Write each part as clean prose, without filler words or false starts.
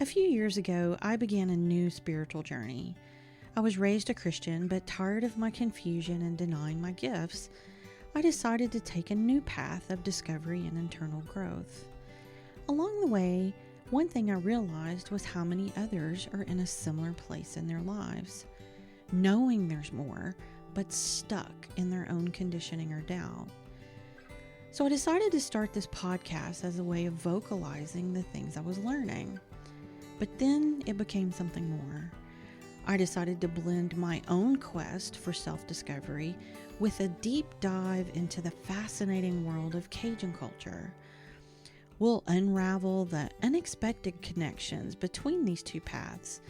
few years ago, I began a new spiritual journey. I was raised a Christian, but tired of my confusion and denying my gifts, I decided to take a new path of discovery and internal growth. Along the way, one thing I realized was how many others are in a similar place in their lives, knowing there's more, but stuck in their own conditioning or doubt. So I decided to start this podcast as a way of vocalizing the things I was learning. But then it became something more. I decided to blend my own quest for self-discovery with a deep dive into the fascinating world of Cajun culture. We'll unravel the unexpected connections between these two paths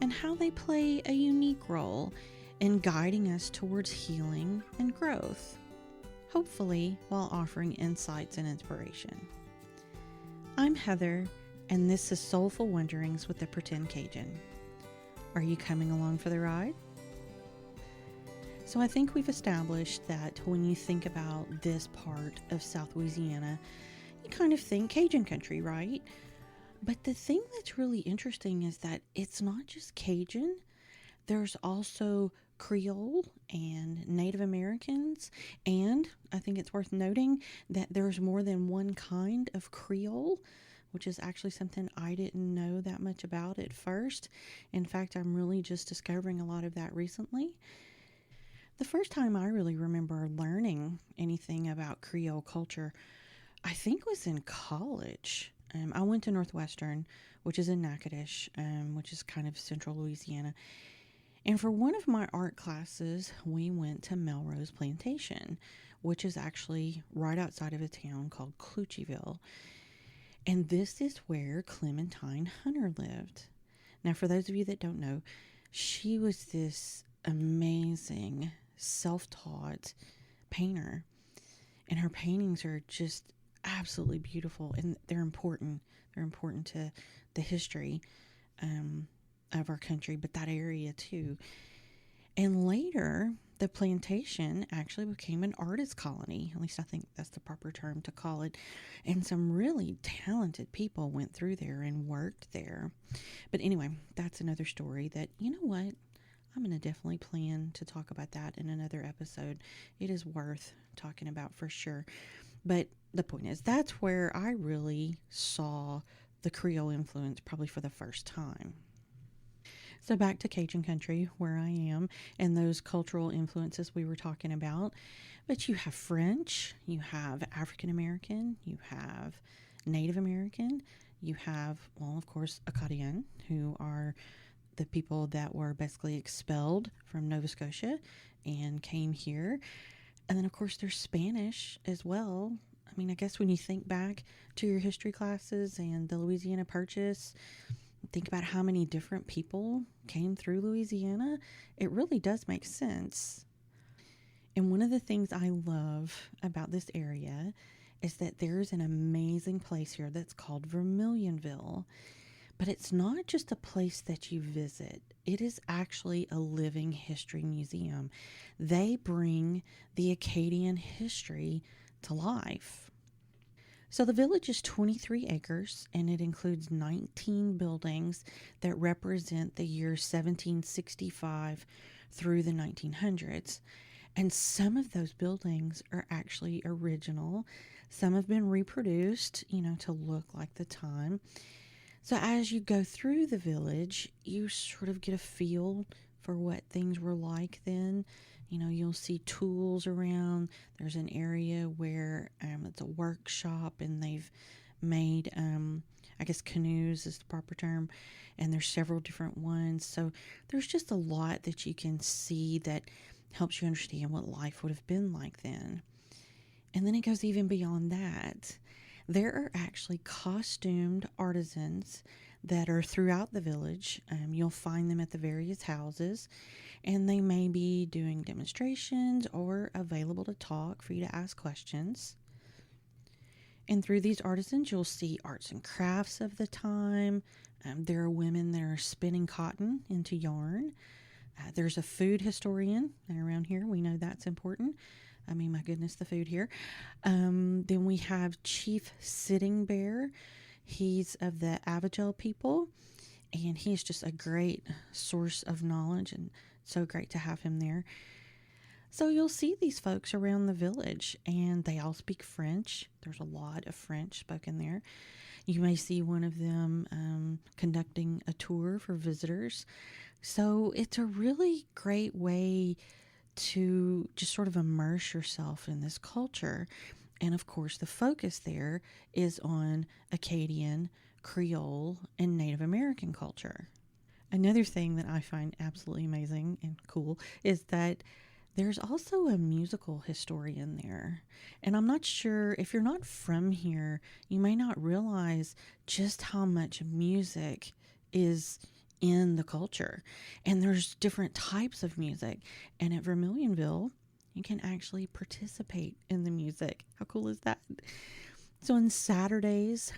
and how they play a unique role in guiding us towards healing and growth, hopefully while offering insights and inspiration. I'm Heather, and this is Soulful Wanderings with the Pretend Cajun. Are you coming along for the ride? So I think we've established that when you think about this part of South Louisiana, you kind of think Cajun country, right? But the thing that's really interesting is that it's not just Cajun. There's also Creole and Native Americans, and I think it's worth noting that there's more than one kind of Creole, which is actually something I didn't know that much about at first. In fact, I'm really just discovering a lot of that recently. The first time I really remember learning anything about Creole culture, I think was in college. I went to Northwestern, which is in Natchitoches, which is kind of central Louisiana. And for one of my art classes, we went to Melrose Plantation, which is actually right outside of a town called Clutcheville. And this is where Clementine Hunter lived. Now, for those of you that don't know, she was this amazing, self-taught painter. And her paintings are just absolutely beautiful. And they're important. They're important to the history of our country, but that area too. And later, the plantation actually became an artist colony. At least I think that's the proper term to call it. And some really talented people went through there and worked there. But anyway, that's another story that, you know what? I'm going to definitely plan to talk about that in another episode. It is worth talking about for sure. But the point is, that's where I really saw the Creole influence probably for the first time. So back to Cajun country where I am and those cultural influences we were talking about. But you have French, you have African American, you have Native American, you have, well, of course, Acadian, who are the people that were basically expelled from Nova Scotia and came here. And then, of course, there's Spanish as well. I mean, I guess when you think back to your history classes and the Louisiana Purchase, think about how many different people came through Louisiana, it really does make sense. And one of the things I love about this area is that there's an amazing place here that's called Vermilionville. But it's not just a place that you visit. It is actually a living history museum. They bring the Acadian history to life. So the village is 23 acres, and it includes 19 buildings that represent the years 1765 through the 1900s. And some of those buildings are actually original. Some have been reproduced, to look like the time. So as you go through the village, you sort of get a feel for what things were like then. You'll see tools around. There's an area where it's a workshop, and they've made, I guess canoes is the proper term, and there's several different ones. So there's just a lot that you can see that helps you understand what life would have been like then. And then it goes even beyond that. There are actually costumed artisans that are throughout the village. You'll find them at the various houses, and they may be doing demonstrations or available to talk for you to ask questions. And through these artisans, you'll see arts and crafts of the time. There are women that are spinning cotton into yarn. There's a food historian around here. We know that's important. I mean, my goodness, the food here. Then we have Chief Sitting Bear. He's of the Avigel people. and he is just a great source of knowledge, and so great to have him there. So you'll see these folks around the village, and they all speak French. There's a lot of French spoken there. You may see one of them conducting a tour for visitors. So it's a really great way to just sort of immerse yourself in this culture. And of course, the focus there is on Acadian, Creole, and Native American culture. Another thing that I find absolutely amazing and cool is that there's also a musical historian there. And I'm not sure, if you're not from here, you may not realize just how much music is in the culture. And there's different types of music. And at Vermilionville, you can actually participate in the music. How cool is that? So on Saturdays,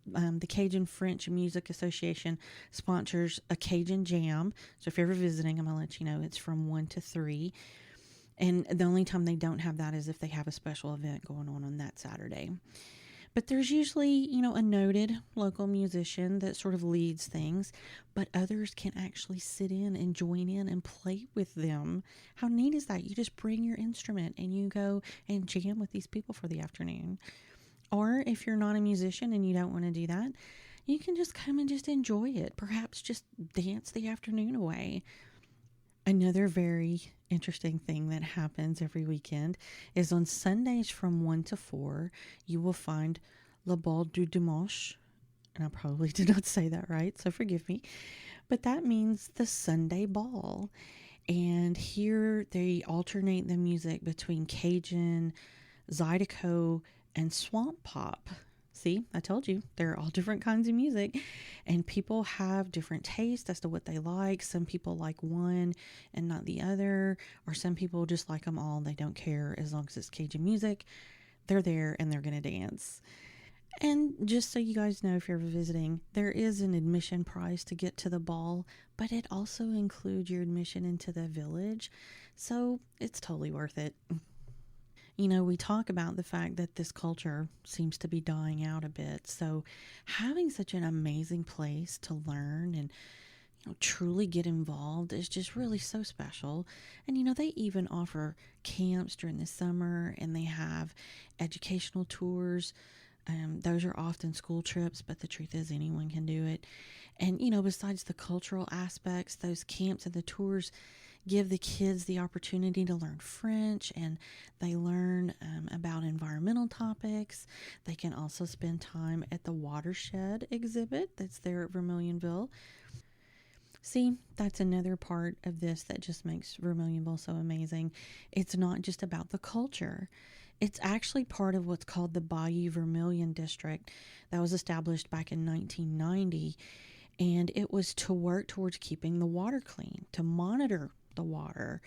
the Cajun French Music Association sponsors a Cajun Jam. So if you're ever visiting, I'm going to let you know it's from 1 to 3. And the only time they don't have that is if they have a special event going on that Saturday. But there's usually, a noted local musician that sort of leads things, but others can actually sit in and join in and play with them. How neat is that? You just bring your instrument and you go and jam with these people for the afternoon. Or if you're not a musician and you don't want to do that, you can just come and just enjoy it. Perhaps just dance the afternoon away. Another very interesting thing that happens every weekend is on Sundays from 1 to 4, you will find Le Bal du Dimanche. And I probably did not say that right, so forgive me. But that means the Sunday ball. And here they alternate the music between Cajun, Zydeco, and Swamp Pop. See, I told you, they're all different kinds of music, and people have different tastes as to what they like. Some people like one and not the other, or some people just like them all. They don't care as long as it's Cajun music. They're there and they're going to dance. And just so you guys know, if you're ever visiting, there is an admission price to get to the ball, but it also includes your admission into the village, so it's totally worth it. We talk about the fact that this culture seems to be dying out a bit. So having such an amazing place to learn and truly get involved is just really so special. And they even offer camps during the summer, and they have educational tours. Those are often school trips, but the truth is anyone can do it. And besides the cultural aspects, those camps and the tours give the kids the opportunity to learn French, and they learn about environmental topics. They can also spend time at the watershed exhibit that's there at Vermilionville. See, that's another part of this that just makes Vermilionville so amazing. It's not just about the culture. It's actually part of what's called the Bayou Vermilion District that was established back in 1990, and it was to work towards keeping the water clean, to monitor the water,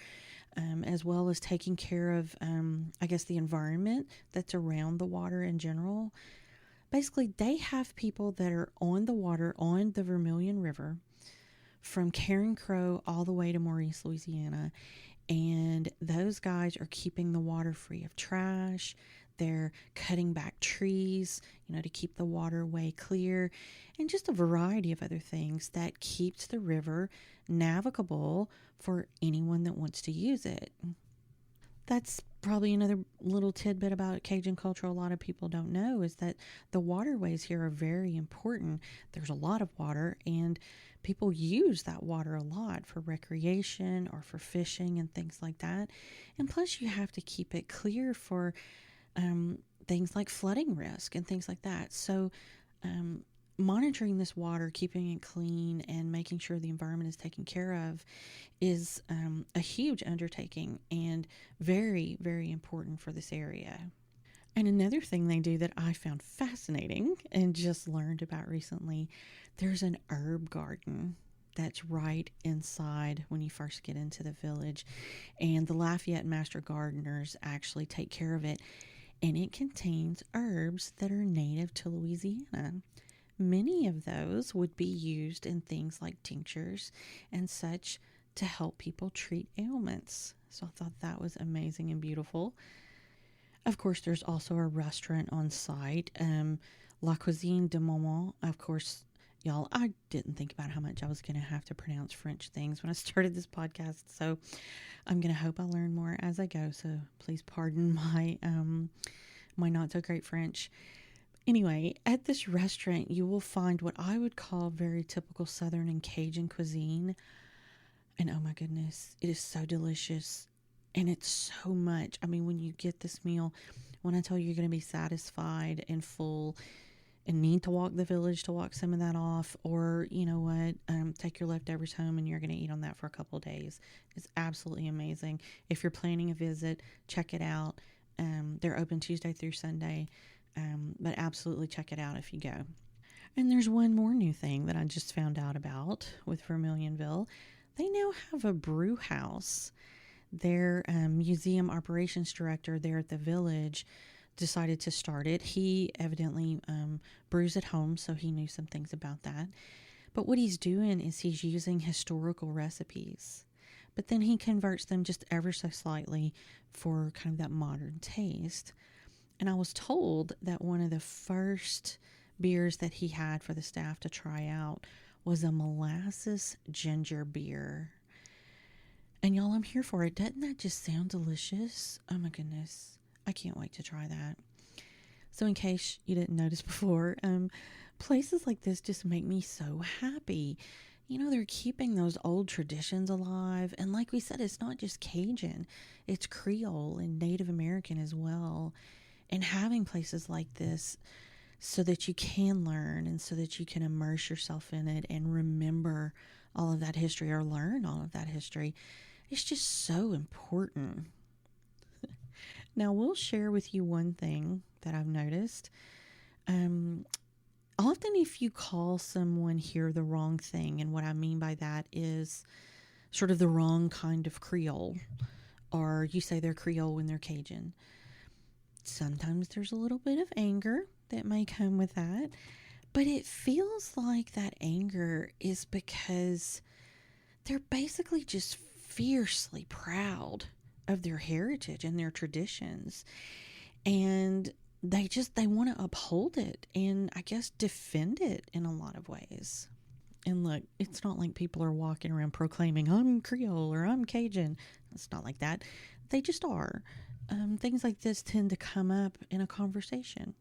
as well as taking care of, the environment that's around the water in general. Basically, they have people that are on the water on the Vermilion River from Karen Crow all the way to Maurice, Louisiana. And those guys are keeping the water free of trash. They're cutting back trees, to keep the waterway clear, and just a variety of other things that keeps the river navigable for anyone that wants to use it. That's probably another little tidbit about Cajun culture a lot of people don't know, is that the waterways here are very important. There's a lot of water, and people use that water a lot for recreation or for fishing and things like that. And plus, you have to keep it clear for things like flooding risk and things like that. So monitoring this water, keeping it clean, and making sure the environment is taken care of is a huge undertaking and very, very important for this area. And another thing they do that I found fascinating and just learned about recently, there's an herb garden that's right inside when you first get into the village. And the Lafayette Master Gardeners actually take care of it. And it contains herbs that are native to Louisiana. Many of those would be used in things like tinctures and such to help people treat ailments. So I thought that was amazing and beautiful. Of course, there's also a restaurant on site. La Cuisine de Moment, of course, Y'all, I didn't think about how much I was going to have to pronounce French things when I started this podcast. So I'm going to hope I learn more as I go. So please pardon my not so great French. Anyway, at this restaurant, you will find what I would call very typical Southern and Cajun cuisine. And oh my goodness, it is so delicious. And it's so much. I mean, when you get this meal, when I tell you you're going to be satisfied and full and need to walk the village to walk some of that off, or you know what, take your leftovers home and you're going to eat on that for a couple of days. It's absolutely amazing. If you're planning a visit, check it out. They're open Tuesday through Sunday, but absolutely check it out if you go. And there's one more new thing that I just found out about with Vermilionville. They now have a brew house. Their museum operations director there at the village decided to start it. He evidently brews at home, so he knew some things about that. But what he's doing is he's using historical recipes, but then he converts them just ever so slightly for kind of that modern taste. And I was told that one of the first beers that he had for the staff to try out was a molasses ginger beer. And y'all, I'm here for it. Doesn't that just sound delicious? Oh my goodness. I can't wait to try that. So in case you didn't notice before, places like this just make me so happy. You know, they're keeping those old traditions alive. And like we said, it's not just Cajun. It's Creole and Native American as well. And having places like this so that you can learn and so that you can immerse yourself in it and remember all of that history or learn all of that history, it's just so important. Now, we'll share with you one thing that I've noticed. Often if you call someone here the wrong thing, and what I mean by that is sort of the wrong kind of Creole, or you say they're Creole when they're Cajun, sometimes there's a little bit of anger that may come with that, but it feels like that anger is because they're basically just fiercely proud of their heritage and their traditions, and they want to uphold it and I guess defend it in a lot of ways. And look, it's not like people are walking around proclaiming I'm Creole or I'm Cajun. It's not like that. They just are. Things like this tend to come up in a conversation,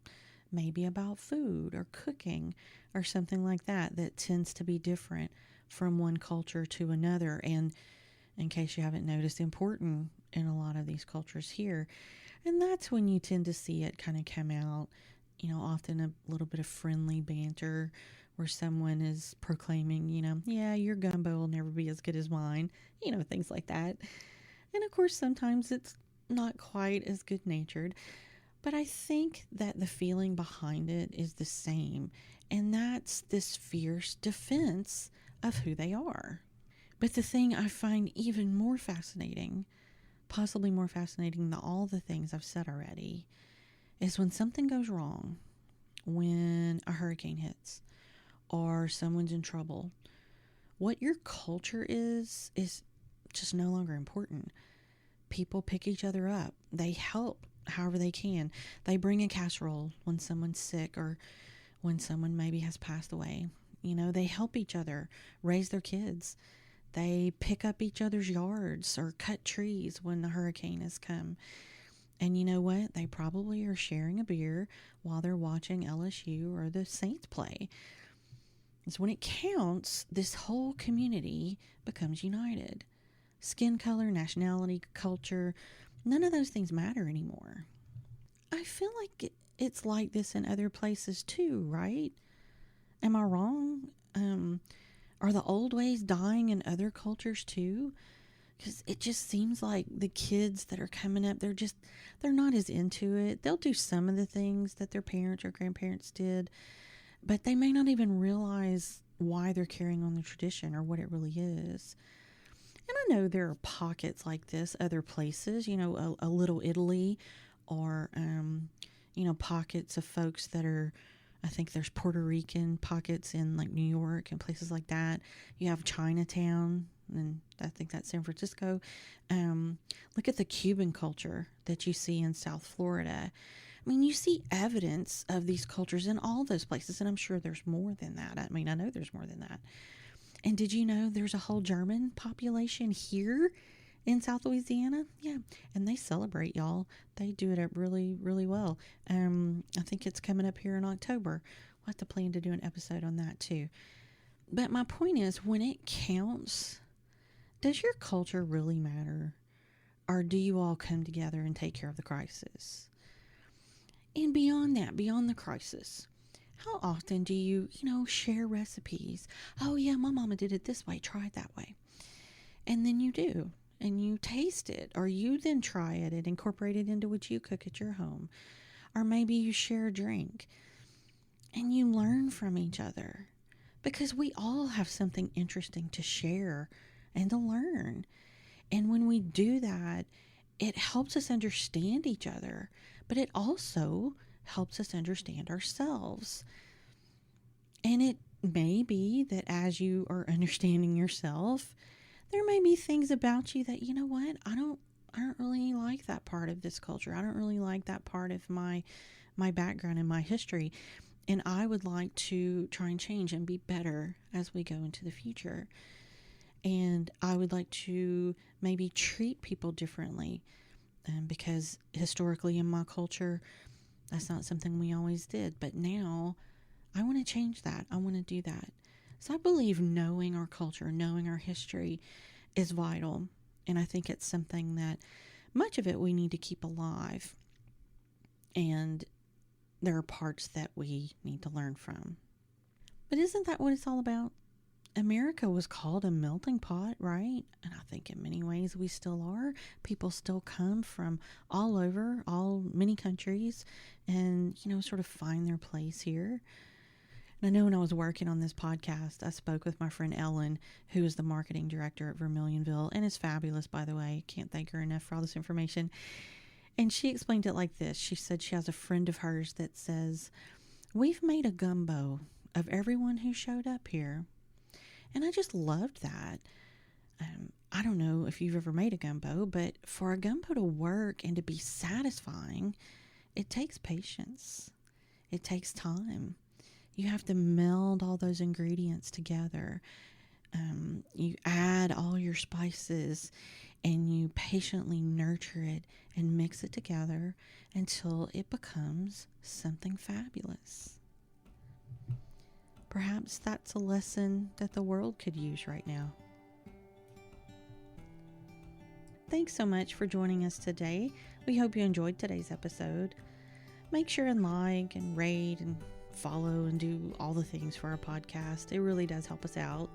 maybe about food or cooking or something like that, that tends to be different from one culture to another, and in case you haven't noticed, important in a lot of these cultures here. And that's when you tend to see it kind of come out, you know, often a little bit of friendly banter where someone is proclaiming, you know, yeah, your gumbo will never be as good as mine, you know, things like that. And of course, sometimes it's not quite as good natured, but I think that the feeling behind it is the same. And that's this fierce defense of who they are. But the thing I find even more fascinating, possibly more fascinating than all the things I've said already, is when something goes wrong, when a hurricane hits, or someone's in trouble, what your culture is just no longer important. People pick each other up. They help however they can. They bring a casserole when someone's sick or when someone maybe has passed away. You know, they help each other raise their kids. They pick up each other's yards or cut trees when the hurricane has come. And you know what? They probably are sharing a beer while they're watching LSU or the Saints play. So when it counts, this whole community becomes united. Skin color, nationality, culture, none of those things matter anymore. I feel like it's like this in other places too, right? Am I wrong? Are the old ways dying in other cultures too? Because it just seems like the kids that are coming up, they're not as into it. They'll do some of the things that their parents or grandparents did, but they may not even realize why they're carrying on the tradition or what it really is. And I know there are pockets like this other places, you know, a little Italy, or, you know, pockets of folks that are, I think there's Puerto Rican pockets in like New York and places like that. You have Chinatown, and I think that's San Francisco. Look at the Cuban culture that you see in South Florida. I I mean, you see evidence of these cultures in all those places, and I'm sure there's more than that. I mean, I know there's more than that. And did you know there's a whole German population here in South Louisiana? Yeah, and they celebrate, y'all. They do it up really, really well. I think it's coming up here in October. We'll have to plan to do an episode on that too. But my point is, when it counts, does your culture really matter? Or do you all come together and take care of the crisis? And beyond that, beyond the crisis, how often do you, share recipes? Oh yeah, my mama did it this way, try it that way. And then you do, and you taste it, or you then try it and incorporate it into what you cook at your home. Or maybe you share a drink and you learn from each other, because we all have something interesting to share and to learn. And when we do that, it helps us understand each other, but it also helps us understand ourselves. And it may be that as you are understanding yourself, there may be things about you that, you know what, I don't really like that part of this culture. I don't really like that part of my background and my history. And I would like to try and change and be better as we go into the future. And I would like to maybe treat people differently, because historically in my culture, that's not something we always did. But now I want to change that. I want to do that. So I believe knowing our culture, knowing our history is vital. And I think it's something that much of it we need to keep alive. And there are parts that we need to learn from. But isn't that what it's all about? America was called a melting pot, right? And I think in many ways we still are. People still come from all over, many countries, and, sort of find their place here. And I know when I was working on this podcast, I spoke with my friend Ellen, who is the marketing director at Vermilionville, and is fabulous, by the way. Can't thank her enough for all this information. And she explained it like this. She said she has a friend of hers that says, "We've made a gumbo of everyone who showed up here." And I just loved that. I don't know if you've ever made a gumbo, but for a gumbo to work and to be satisfying, it takes patience. It takes time. You have to meld all those ingredients together. You add all your spices and you patiently nurture it and mix it together until it becomes something fabulous. Perhaps that's a lesson that the world could use right now. Thanks so much for joining us today. We hope you enjoyed today's episode. Make sure and like and rate and follow and do all the things for our podcast. It really does help us out.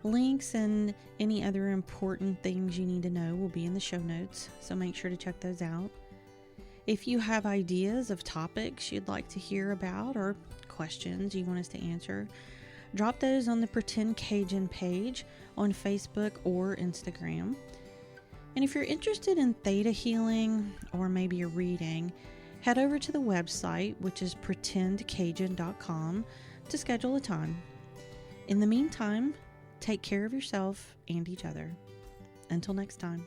Links and any other important things you need to know will be in the show notes, so make sure to check those out. If you have ideas of topics you'd like to hear about or questions you want us to answer, drop those on the Pretend Cajun page on Facebook or Instagram. And if you're interested in Theta Healing or maybe a reading, head over to the website, which is pretendcajun.com, to schedule a time. In the meantime, take care of yourself and each other. Until next time.